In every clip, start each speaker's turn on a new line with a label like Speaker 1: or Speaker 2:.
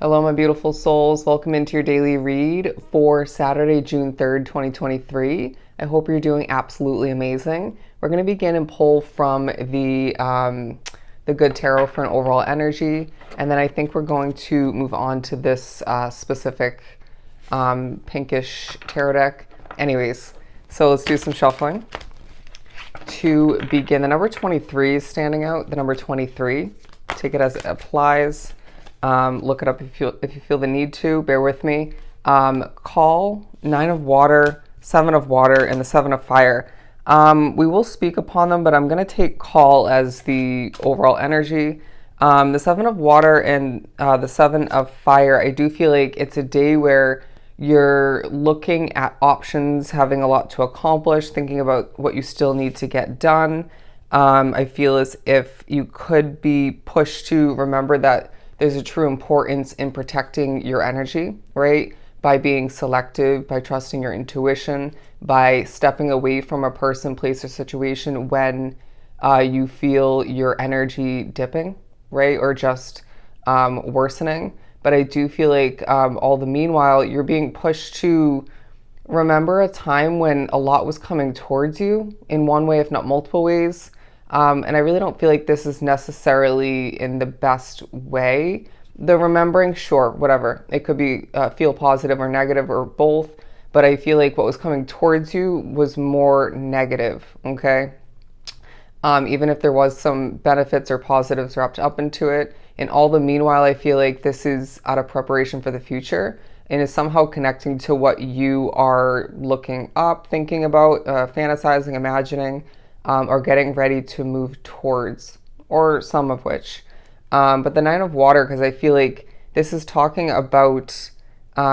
Speaker 1: Hello, my beautiful souls. Welcome into your daily read for Saturday, June 3rd, 2023. I hope you're doing absolutely amazing. We're going to begin and pull from the Good Tarot for an overall energy, and then I think we're going to move on to this specific pinkish tarot deck. Anyways, so let's do some shuffling. To begin, the number 23 is standing out. The number 23. Take it as it applies. Look it up if you feel the need to. Bear with me. Call, 9 of water, 7 of water, and the 7 of fire. We will speak upon them, but I'm going to take call as the overall energy. The 7 of water and the 7 of fire, I do feel like it's a day where you're looking at options, having a lot to accomplish, thinking about what you still need to get done. I feel as if you could be pushed to remember that there's a true importance in protecting your energy, right? By being selective, by trusting your intuition, by stepping away from a person, place, or situation when you feel your energy dipping, right? Or just worsening. But I do feel like all the meanwhile, you're being pushed to remember a time when a lot was coming towards you in one way, if not multiple ways. And I really don't feel like this is necessarily in the best way. The remembering, sure, whatever. It could be feel positive or negative or both. But I feel like what was coming towards you was more negative, okay? Even if there was some benefits or positives wrapped up into it. And all the meanwhile, I feel like this is out of preparation for the future and is somehow connecting to what you are looking up, thinking about, fantasizing, imagining, or getting ready to move towards, or some of which. But the 9 of water, because I feel like this is talking about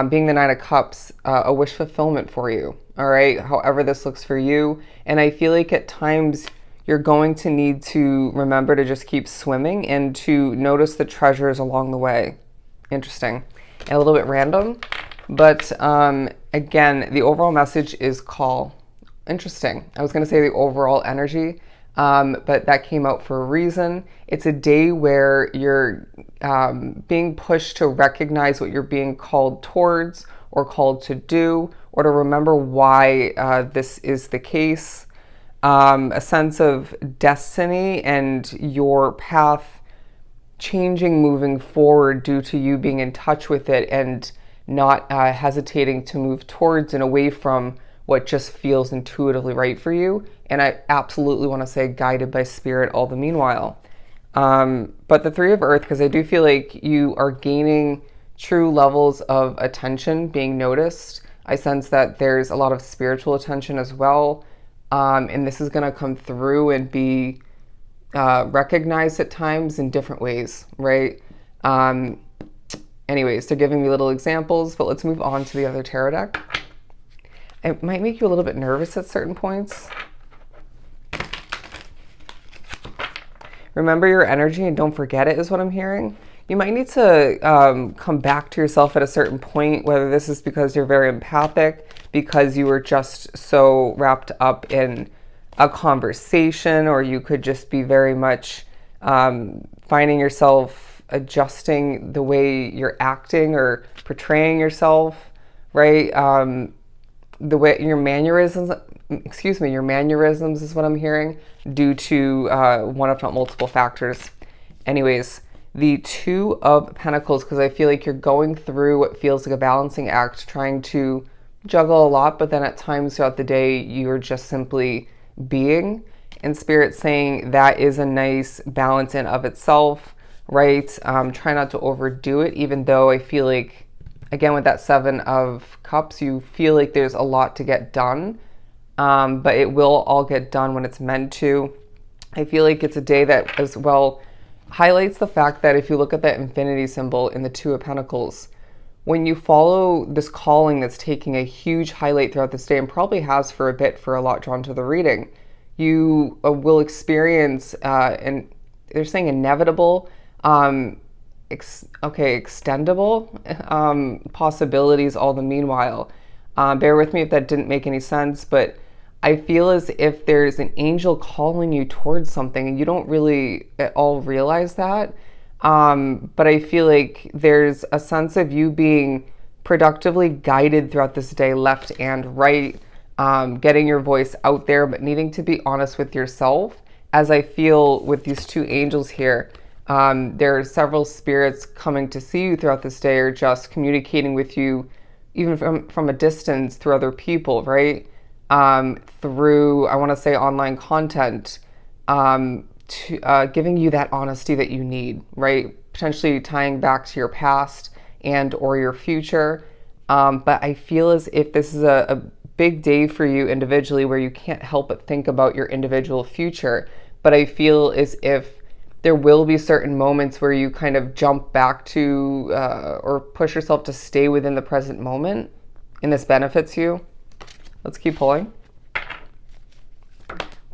Speaker 1: being the 9 of cups, a wish fulfillment for you, all right? However this looks for you. And I feel like at times you're going to need to remember to just keep swimming and to notice the treasures along the way. Interesting. And a little bit random. But again, the overall message is call. Interesting. I was going to say the overall energy, but that came out for a reason. It's a day where you're being pushed to recognize what you're being called towards or called to do, or to remember why this is the case. A sense of destiny and your path changing, moving forward due to you being in touch with it and not hesitating to move towards and away from what just feels intuitively right for you. And I absolutely want to say guided by spirit all the meanwhile. But the 3 of earth, because I do feel like you are gaining true levels of attention, being noticed. I sense that there's a lot of spiritual attention as well. And this is going to come through and be recognized at times in different ways, right? Anyways, they're giving me little examples, but let's move on to the other tarot deck. It might make you a little bit nervous at certain points. Remember your energy and don't forget it is what I'm hearing. You might need to come back to yourself at a certain point, whether this is because you're very empathic, because you were just so wrapped up in a conversation, or you could just be very much finding yourself adjusting the way you're acting or portraying yourself, right? The way your mannerisms is what I'm hearing, due to one if not multiple factors. Anyways, the 2 of Pentacles, because I feel like you're going through what feels like a balancing act, trying to juggle a lot, but then at times throughout the day, you're just simply being. And Spirit saying that is a nice balance in of itself, right? Try not to overdo it, even though I feel like, again, with that 7 of Cups, you feel like there's a lot to get done, but it will all get done when it's meant to. I feel like it's a day that as well highlights the fact that if you look at that infinity symbol in the 2 of Pentacles, when you follow this calling that's taking a huge highlight throughout this day, and probably has for a bit for a lot drawn to the reading, you will experience, and they're saying inevitable, extendable possibilities all the meanwhile. Bear with me if that didn't make any sense, but I feel as if there's an angel calling you towards something and you don't really at all realize that. But I feel like there's a sense of you being productively guided throughout this day, left and right, getting your voice out there, but needing to be honest with yourself. As I feel with these two angels here, there are several spirits coming to see you throughout this day, or just communicating with you, even from a distance through other people, right? Through, I want to say, online content, giving you that honesty that you need, right? Potentially tying back to your past and or your future. But I feel as if this is a big day for you individually, where you can't help but think about your individual future. But I feel as if there will be certain moments where you kind of jump back to or push yourself to stay within the present moment, and this benefits you. Let's keep pulling.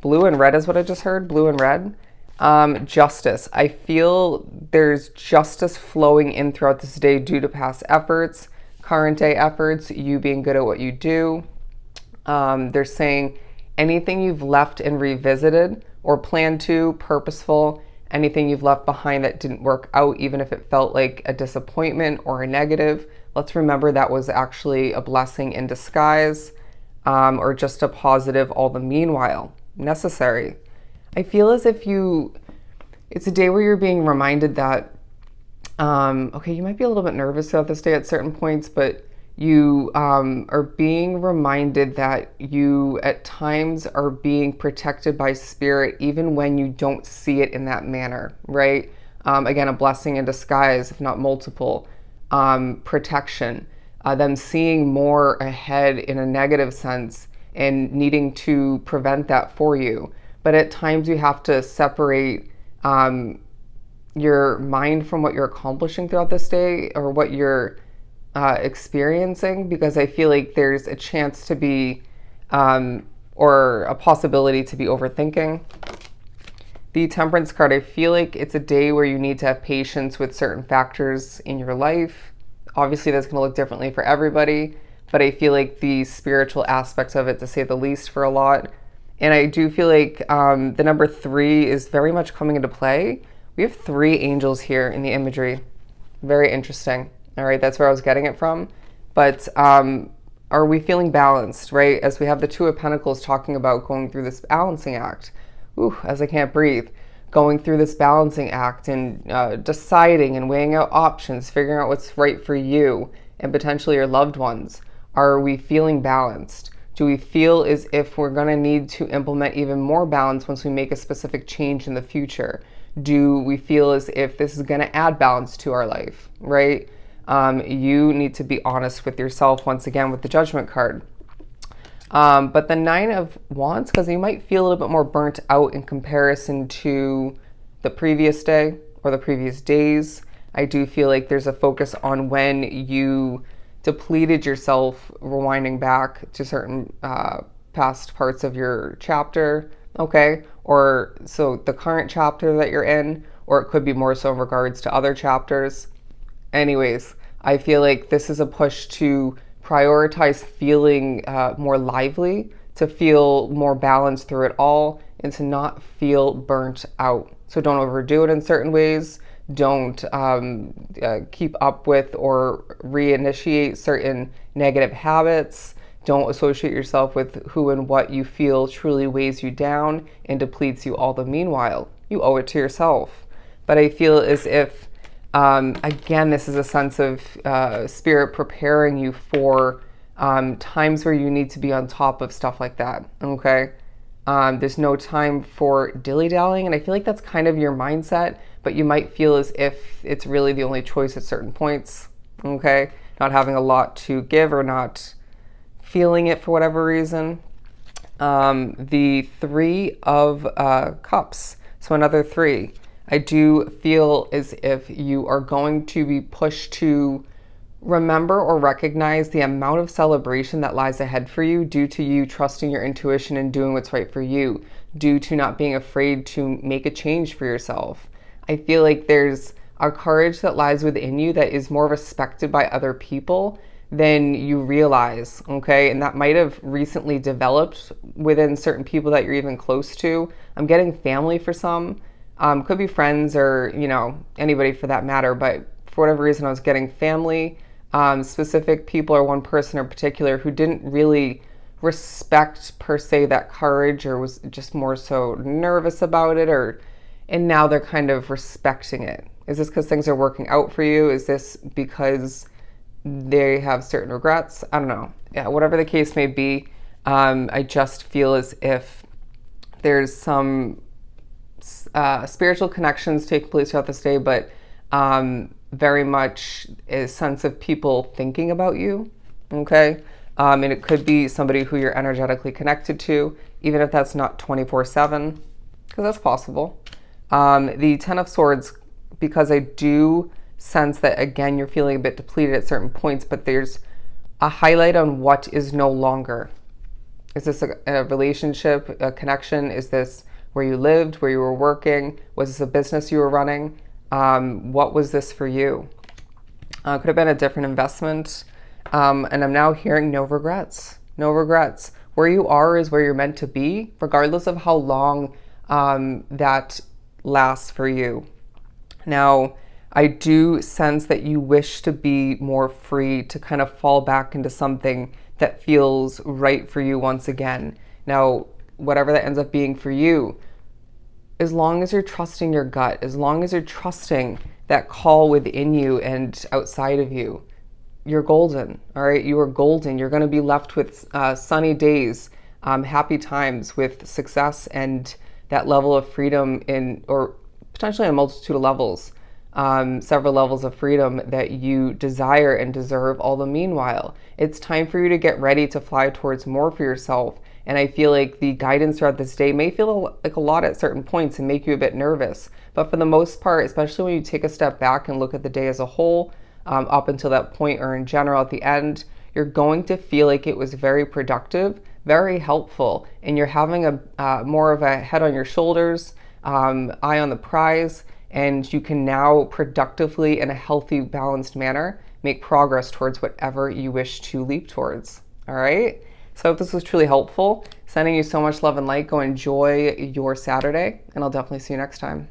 Speaker 1: Blue and red is what I just heard. Blue and red. Justice. I feel there's justice flowing in throughout this day due to past efforts, current day efforts, you being good at what you do. They're saying anything you've left and revisited or planned to, purposeful, anything you've left behind that didn't work out, even if it felt like a disappointment or a negative, let's remember that was actually a blessing in disguise, or just a positive all the meanwhile necessary. I feel as if it's a day where you're being reminded that, okay, you might be a little bit nervous throughout this day at certain points, but you are being reminded that you at times are being protected by spirit, even when you don't see it in that manner, right? Again, a blessing in disguise, if not multiple. Protection, them seeing more ahead in a negative sense and needing to prevent that for you. But at times you have to separate your mind from what you're accomplishing throughout this day, or what you're experiencing, because I feel like there's a chance to be, or a possibility to be overthinking. The Temperance card, I feel like it's a day where you need to have patience with certain factors in your life. Obviously, that's going to look differently for everybody, but I feel like the spiritual aspects of it, to say the least, for a lot. And I do feel like the number 3 is very much coming into play. We have 3 angels here in the imagery. Very interesting. All right, that's where I was getting it from. But are we feeling balanced, right? As we have the 2 of Pentacles talking about going through this balancing act. Ooh, as I can't breathe. Going through this balancing act and deciding and weighing out options, figuring out what's right for you and potentially your loved ones. Are we feeling balanced? Do we feel as if we're going to need to implement even more balance once we make a specific change in the future? Do we feel as if this is going to add balance to our life, right? You need to be honest with yourself once again with the Judgment card. But the 9 of Wands, because you might feel a little bit more burnt out in comparison to the previous day or the previous days. I do feel like there's a focus on when you depleted yourself, rewinding back to certain past parts of your chapter, okay? Or so the current chapter that you're in, or it could be more so in regards to other chapters. Anyways, I feel like this is a push to prioritize feeling more lively, to feel more balanced through it all, and to not feel burnt out. So don't overdo it in certain ways. Don't keep up with or reinitiate certain negative habits. Don't associate yourself with who and what you feel truly weighs you down and depletes you all the meanwhile. You owe it to yourself. But I feel as if, again, this is a sense of spirit preparing you for times where you need to be on top of stuff like that, okay? There's no time for dilly-dallying, and I feel like that's kind of your mindset, but you might feel as if it's really the only choice at certain points, okay? Not having a lot to give or not feeling it for whatever reason. The 3 of Cups, so another 3. I do feel as if you are going to be pushed to remember or recognize the amount of celebration that lies ahead for you due to you trusting your intuition and doing what's right for you, due to not being afraid to make a change for yourself. I feel like there's a courage that lies within you that is more respected by other people than you realize, okay? And that might have recently developed within certain people that you're even close to. I'm getting family for some. Could be friends or, you know, anybody for that matter. But for whatever reason, I was getting family, specific people or one person in particular who didn't really respect per se that courage or was just more so nervous about it, or and now they're kind of respecting it. Is this because things are working out for you? Is this because they have certain regrets? I don't know. Yeah, whatever the case may be, I just feel as if there's some spiritual connections taking place throughout this day, but very much a sense of people thinking about you. Okay. And it could be somebody who you're energetically connected to, even if that's not 24/7, because that's possible. The Ten of Swords, because I do sense that, again, you're feeling a bit depleted at certain points, but there's a highlight on what is no longer. Is this a relationship, a connection? Is this where you lived, where you were working? Was this a business you were running? What was this for you? Could have been a different investment. And I'm now hearing no regrets. No regrets. Where you are is where you're meant to be, regardless of how long that lasts for you. Now, I do sense that you wish to be more free, to kind of fall back into something that feels right for you once again. Now, whatever that ends up being for you, as long as you're trusting your gut, as long as you're trusting that call within you and outside of you, you're golden. All right, you are golden. You're going to be left with sunny days, happy times, with success and that level of freedom in, or potentially a multitude of levels, several levels of freedom that you desire and deserve. All the meanwhile, it's time for you to get ready to fly towards more for yourself. And I feel like the guidance throughout this day may feel like a lot at certain points and make you a bit nervous. But for the most part, especially when you take a step back and look at the day as a whole, up until that point, or in general at the end, you're going to feel like it was very productive, very helpful, and you're having a more of a head on your shoulders, eye on the prize, and you can now productively, in a healthy, balanced manner, make progress towards whatever you wish to leap towards. All right? So I hope this was truly helpful. Sending you so much love and light. Go enjoy your Saturday, and I'll definitely see you next time.